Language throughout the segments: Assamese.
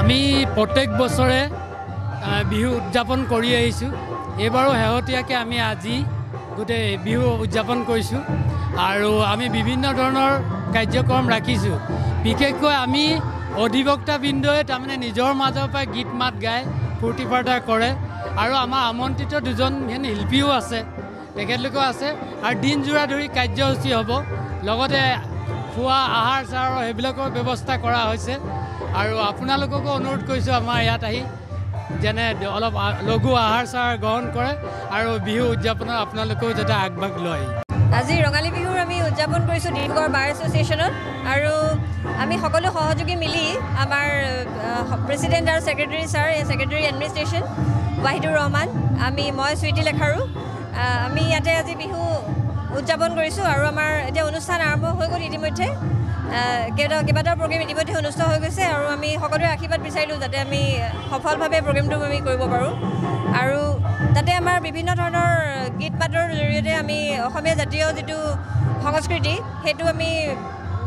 আমি প্ৰত্যেক বছৰে বিহু উদযাপন কৰি আহিছোঁ। এইবাৰো শেহতীয়াকৈ আমি আজি গোটেই বিহু উদযাপন কৰিছোঁ আৰু আমি বিভিন্ন ধৰণৰ কাৰ্যক্ৰম ৰাখিছোঁ। বিশেষকৈ আমি অধিবক্তাবৃন্দই তাৰমানে নিজৰ মাজৰ পৰা গীত মাত গাই ফূৰ্তি ফাৰ্তা কৰে আৰু আমাৰ আমন্ত্ৰিত দুজন শিল্পীও আছে, তেখেতলোকেও আছে আৰু দিনজোৰা ধৰি কাৰ্যসূচী হ'ব। লগতে খোৱা আহাৰ চাহাৰৰ সেইবিলাকৰ ব্যৱস্থা কৰা হৈছে আৰু আপোনালোককো অনুৰোধ কৰিছোঁ আমাৰ ইয়াত আহি যেনে অলপ লঘু আহাৰ চাহাৰ গ্ৰহণ কৰে আৰু বিহু উদযাপনত আপোনালোকেও যাতে আগভাগ লয়। আজি ৰঙালী বিহুৰ আমি উদযাপন কৰিছোঁ ডিব্ৰুগড় বাৰ এছ'চিয়েশ্যনত আৰু আমি সকলো সহযোগী মিলি আমাৰ প্ৰেচিডেণ্ট আৰু secretary sir, secretary administration Wahidur Rahman, মই চুইটি লেখাৰু, আমি ইয়াতে আজি বিহু উদযাপন কৰিছোঁ আৰু আমাৰ এতিয়া অনুষ্ঠান আৰম্ভ হৈ গ'ল ইতিমধ্যে। কেইবাটাও প্ৰগ্ৰেম ইতিমধ্যে অনুষ্ঠিত হৈ গৈছে আৰু আমি সকলোৰে আশীৰ্বাদ বিচাৰিলোঁ যাতে আমি সফলভাৱে প্ৰগ্ৰেমটো আমি কৰিব পাৰোঁ আৰু তাতে আমাৰ বিভিন্ন ধৰণৰ গীত মাতৰ জৰিয়তে আমি অসমীয়া জাতীয় যিটো সংস্কৃতি সেইটো আমি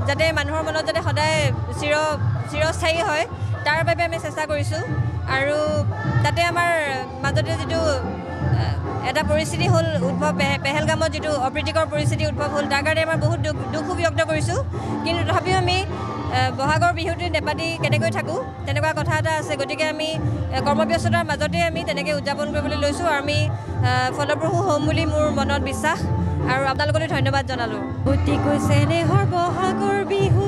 যাতে মানুহৰ মনত যাতে সদায় চিৰস্থায়ী হয় তাৰ বাবে আমি চেষ্টা কৰিছোঁ আৰু তাতে আমাৰ মাজতে যিটো এটা পৰিস্থিতি হ'ল উদ্ভৱ, পেহেলগামত যিটো অপ্ৰীতিকৰ পৰিস্থিতি উদ্ভৱ হ'ল তাৰ কাৰণে আমাৰ বহুত দুখো ব্যক্ত কৰিছোঁ। কিন্তু তথাপিও আমি বহাগৰ বিহুটো নেপাতি কেনেকৈ থাকোঁ তেনেকুৱা কথা এটা আছে, গতিকে আমি কৰ্মব্যস্ততাৰ মাজতে আমি তেনেকৈ উদযাপন কৰিবলৈ লৈছোঁ আৰু আমি ফলপ্ৰসূ হ'ম বুলি মোৰ মনত বিশ্বাস আৰু আপোনালোকলৈ ধন্যবাদ জনালোঁ। অতিকৈ চেনেহৰ বহাগৰ বিহু